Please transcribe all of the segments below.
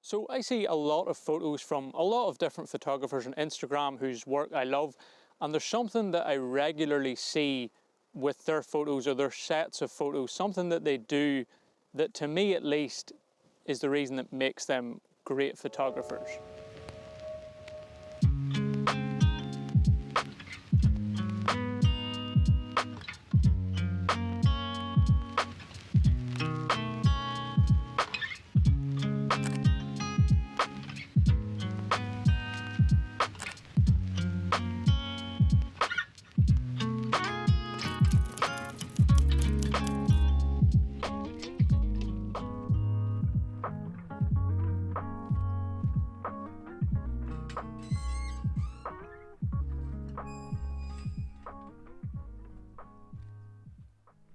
So I see a lot of photos from a lot of different photographers on Instagram whose work I love, and there's something that I regularly see with their photos or their sets of photos, something that they do that, to me at least, is the reason that makes them great photographers.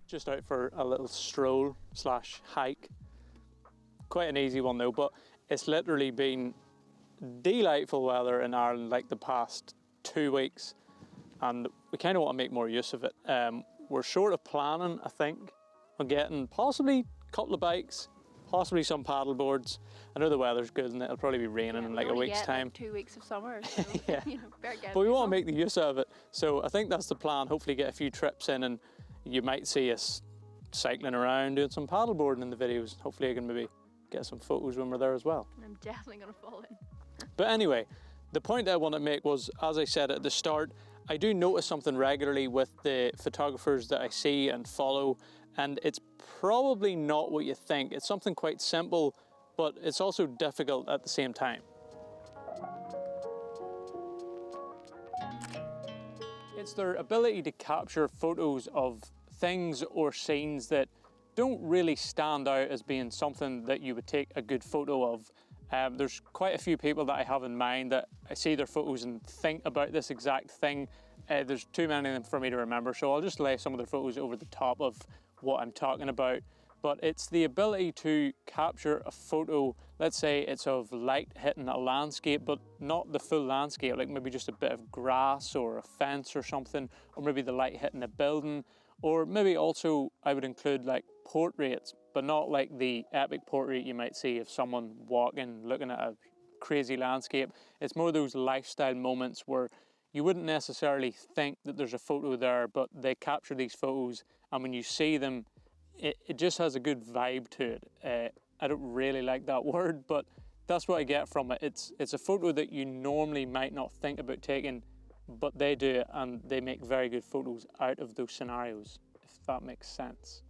Just out for a little stroll slash hike. Quite an easy one though, but it's literally been delightful weather in Ireland like the past 2 weeks, and we kind of want to make more use of it. We're sort of planning, I think, on getting possibly a couple of bikes, possibly some paddle boards. I know the weather's good and it'll probably be raining in like a week's time. Like 2 weeks of summer, so Yeah. better get But we want to make the use of it, so I think that's the plan. Hopefully get a few trips in, and you might see us cycling around doing some paddleboarding in the videos. Hopefully I can maybe get some photos when we're there as well. I'm definitely going to fall in. But anyway, the point I want to make was, as I said at the start, I do notice something regularly with the photographers that I see and follow, and it's probably not what you think. It's something quite simple, but it's also difficult at the same time. It's their ability to capture photos of things or scenes that don't really stand out as being something that you would take a good photo of. There's quite a few people that I have in mind that I see their photos and think about this exact thing. There's too many of them for me to remember, so I'll just lay some of their photos over the top of what I'm talking about. But it's the ability to capture a photo, let's say it's of light hitting a landscape, but not the full landscape, like maybe just a bit of grass or a fence or something, or maybe the light hitting a building, or maybe also I would include like portraits, but not like the epic portrait you might see of someone walking, looking at a crazy landscape. It's more those lifestyle moments where you wouldn't necessarily think that there's a photo there, but they capture these photos, and when you see them, it just has a good vibe to it. I don't really like that word, but that's what I get from it. It's a photo that you normally might not think about taking, but they do it, and they make very good photos out of those scenarios, if that makes sense.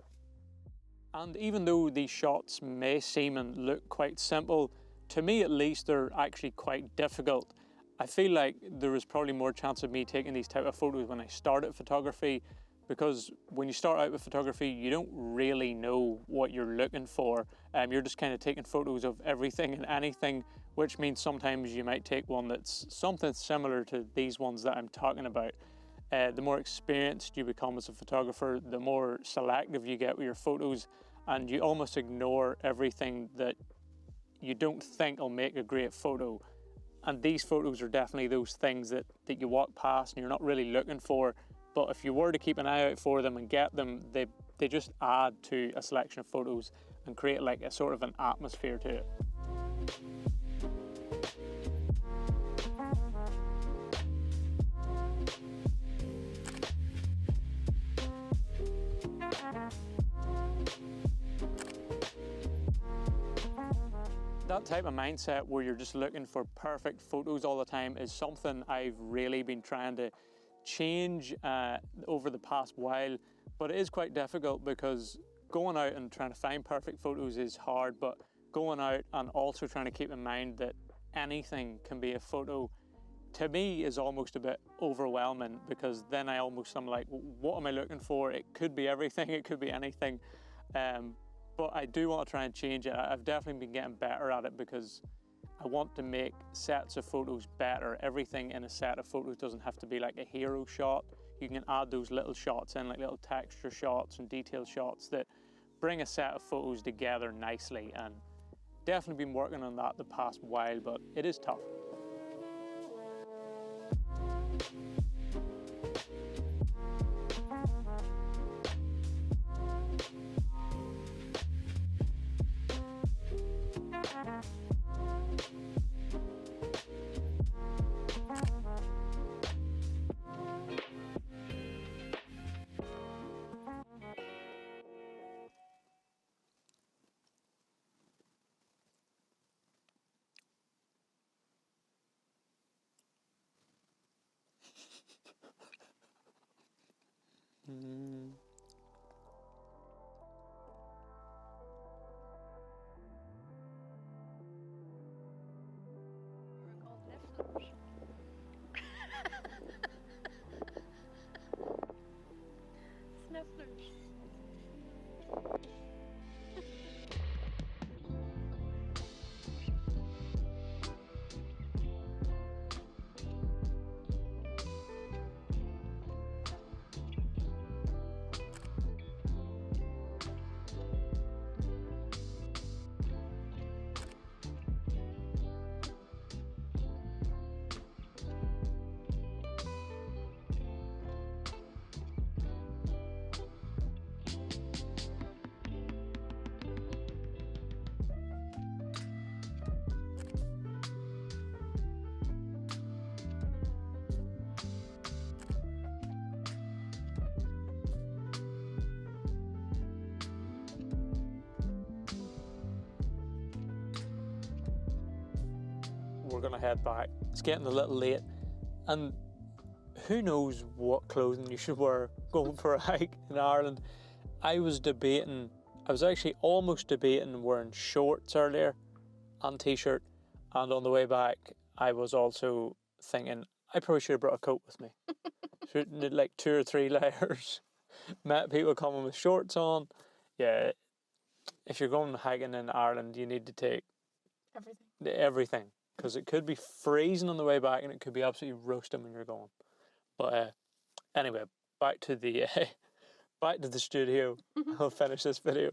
And even though these shots may seem and look quite simple, to me at least they're actually quite difficult. I feel like there was probably more chance of me taking these type of photos when I started photography, because when you start out with photography, you don't really know what you're looking for. You're just kind of taking photos of everything and anything, which means sometimes you might take one that's something similar to these ones that I'm talking about. The more experienced you become as a photographer, the more selective you get with your photos, and you almost ignore everything that you don't think will make a great photo. And these photos are definitely those things that you walk past and you're not really looking for, but if you were to keep an eye out for them and get them, they just add to a selection of photos and create like a sort of an atmosphere to it. That type of mindset where you're just looking for perfect photos all the time is something I've really been trying to change over the past while, but it is quite difficult because going out and trying to find perfect photos is hard, but going out and also trying to keep in mind that anything can be a photo, to me is almost a bit overwhelming, because then I'm like, what am I looking for? It could be everything, it could be anything. But I do want to try and change it. I've definitely been getting better at it because I want to make sets of photos better. Everything in a set of photos doesn't have to be like a hero shot. You can add those little shots in, like little texture shots and detail shots that bring a set of photos together nicely, and definitely been working on that the past while, but it is tough. We're called nifflers. Snifflers. We're gonna head back. It's getting a little late, and who knows what clothing you should wear going for a hike in Ireland. I was actually almost debating wearing shorts earlier and t-shirt, and on the way back I was also thinking I probably should have brought a coat with me. Shouldn't need like 2 or 3 layers. Met people coming with shorts on. Yeah, if you're going hiking in Ireland, you need to take everything, because it could be freezing on the way back and it could be absolutely roasting when you're going. But anyway, back to the studio. I'll finish this video.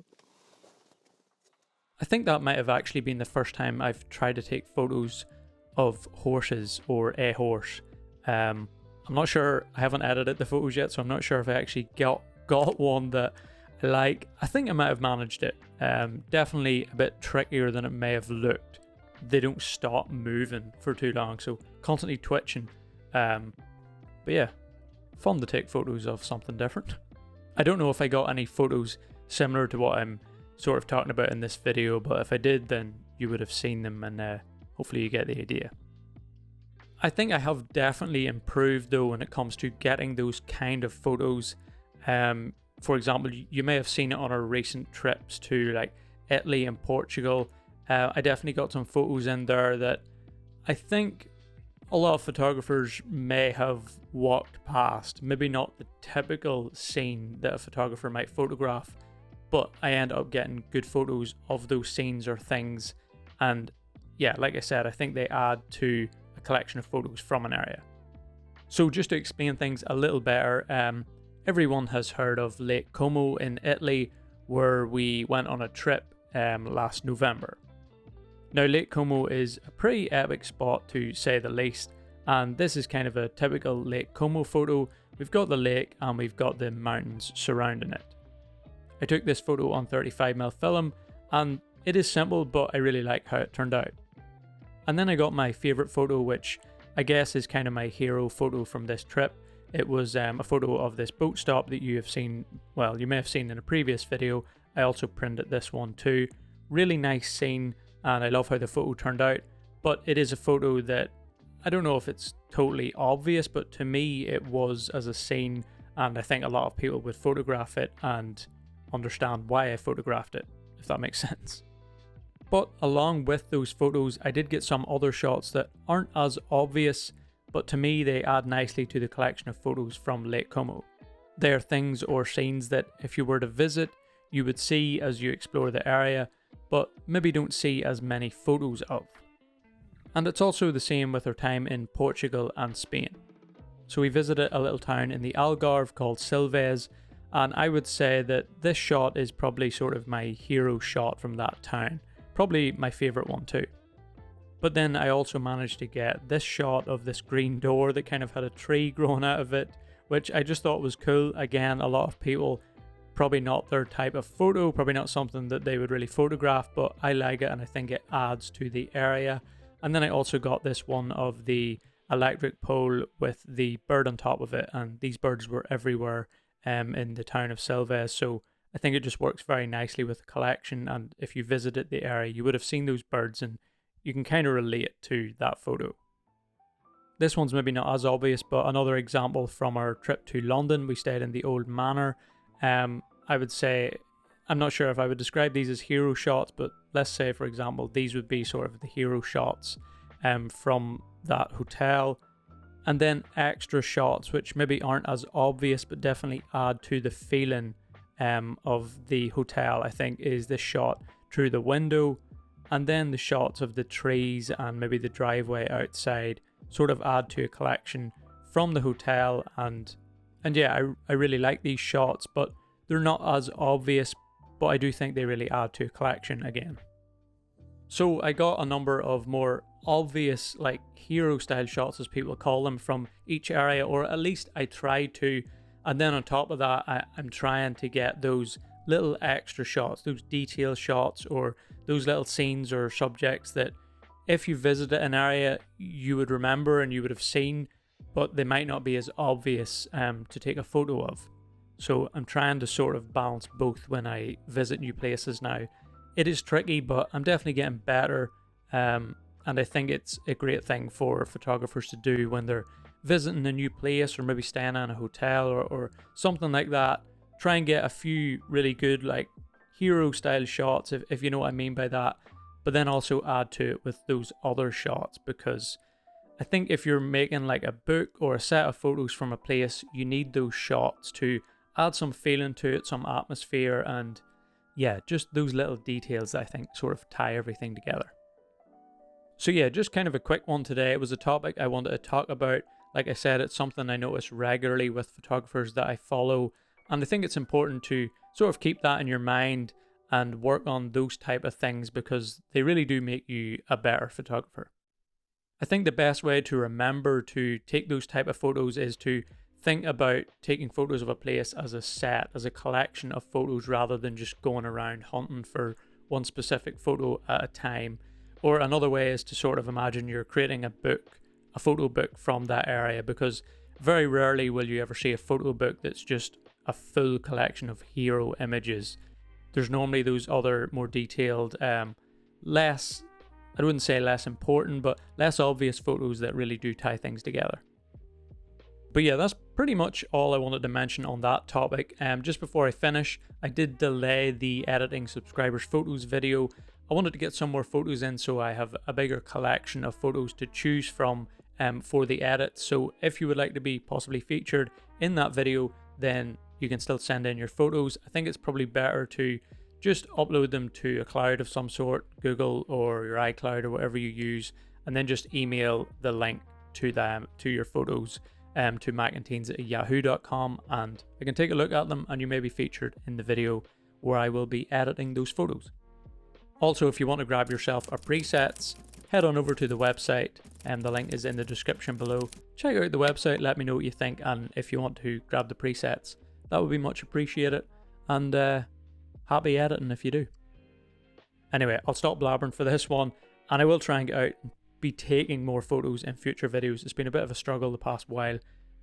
I think that might have actually been the first time I've tried to take photos of horses or a horse. I'm not sure, I haven't edited the photos yet, so I'm not sure if I actually got one that I like. I think I might have managed it. Definitely a bit trickier than it may have looked. They don't stop moving for too long, so constantly twitching. But yeah, fun to take photos of something different. I don't know if I got any photos similar to what I'm sort of talking about in this video, but if I did, then you would have seen them, and hopefully you get the idea. I think I have definitely improved though when it comes to getting those kind of photos. For example, you may have seen it on our recent trips to like Italy and Portugal. I definitely got some photos in there that I think a lot of photographers may have walked past. Maybe not the typical scene that a photographer might photograph, but I end up getting good photos of those scenes or things. And yeah, like I said, I think they add to a collection of photos from an area. So just to explain things a little better, everyone has heard of Lake Como in Italy, where we went on a trip last November. Now, Lake Como is a pretty epic spot to say the least, and this is kind of a typical Lake Como photo. We've got the lake and we've got the mountains surrounding it. I took this photo on 35mm film, and it is simple, but I really like how it turned out. And then I got my favourite photo, which I guess is kind of my hero photo from this trip. It was a photo of this boat stop that you have seen, well, you may have seen in a previous video. I also printed this one too. Really nice scene, and I love how the photo turned out, but it is a photo that I don't know if it's totally obvious, but to me it was as a scene, and I think a lot of people would photograph it and understand why I photographed it, if that makes sense. But along with those photos, I did get some other shots that aren't as obvious, but to me they add nicely to the collection of photos from Lake Como. They are things or scenes that if you were to visit, you would see as you explore the area, but maybe don't see as many photos of. And it's also the same with our time in Portugal and Spain. So we visited a little town in the Algarve called Silves, and I would say that this shot is probably sort of my hero shot from that town. Probably my favourite one too. But then I also managed to get this shot of this green door that kind of had a tree growing out of it, which I just thought was cool. Again, a lot of people Probably not their type of photo, probably not something that they would really photograph, but I like it and I think it adds to the area. And then I also got this one of the electric pole with the bird on top of it, and these birds were everywhere in the town of Silves, so I think it just works very nicely with the collection. And if you visited the area, you would have seen those birds and you can kind of relate to that photo. This one's maybe not as obvious, but another example from our trip to London. We stayed in the Old Manor. I would say, I'm not sure if I would describe these as hero shots, but let's say, for example, these would be sort of the hero shots from that hotel. And then extra shots, which maybe aren't as obvious, but definitely add to the feeling of the hotel, I think, is this shot through the window. And then the shots of the trees and maybe the driveway outside sort of add to a collection from the hotel. And yeah, I really like these shots, but they're not as obvious, but I do think they really add to a collection again. So I got a number of more obvious, like hero style shots as people call them, from each area, or at least I tried to. And then on top of that, I'm trying to get those little extra shots, those detail shots, or those little scenes or subjects that if you visited an area you would remember and you would have seen, but they might not be as obvious to take a photo of. So I'm trying to sort of balance both when I visit new places now. It is tricky, but I'm definitely getting better. And I think it's a great thing for photographers to do when they're visiting a new place, or maybe staying in a hotel or something like that. Try and get a few really good, like, hero style shots, if you know what I mean by that. But then also add to it with those other shots, because I think if you're making like a book or a set of photos from a place, you need those shots to add some feeling to it, some atmosphere, and yeah, just those little details that I think sort of tie everything together. So yeah, just kind of a quick one today. It was a topic I wanted to talk about. Like I said, it's something I notice regularly with photographers that I follow, and I think it's important to sort of keep that in your mind and work on those type of things, because they really do make you a better photographer. I think the best way to remember to take those type of photos is to think about taking photos of a place as a set, as a collection of photos, rather than just going around hunting for one specific photo at a time. Or another way is to sort of imagine you're creating a book, a photo book from that area, because very rarely will you ever see a photo book that's just a full collection of hero images. There's normally those other more detailed, less, I wouldn't say less important, but less obvious photos that really do tie things together. But yeah, that's pretty much all I wanted to mention on that topic. Just before I finish, I did delay the editing subscribers photos video. I wanted to get some more photos in so I have a bigger collection of photos to choose from for the edit. So if you would like to be possibly featured in that video, then you can still send in your photos. I think it's probably better to just upload them to a cloud of some sort, Google or your iCloud or whatever you use, and then just email the link to them, to your photos, to macandteens@yahoo.com, and I can take a look at them and you may be featured in the video where I will be editing those photos. Also, if you want to grab yourself our presets, head on over to the website, and the link is in the description below. Check out the website, let me know what you think, and if you want to grab the presets, that would be much appreciated, and happy editing if you do. Anyway, I'll stop blabbering for this one, and I will try and get out and be taking more photos in future videos. It's been a bit of a struggle the past while.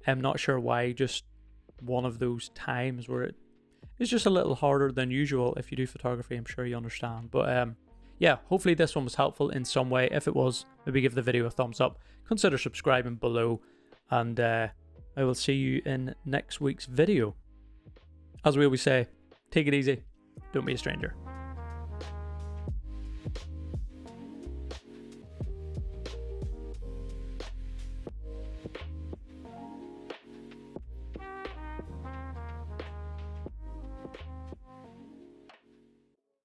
I'm not sure why, just one of those times where it's just a little harder than usual. If you do photography, I'm sure you understand. But yeah, hopefully this one was helpful in some way. If it was, maybe give the video a thumbs up. Consider subscribing below, and I will see you in next week's video. As we always say, take it easy, don't be a stranger.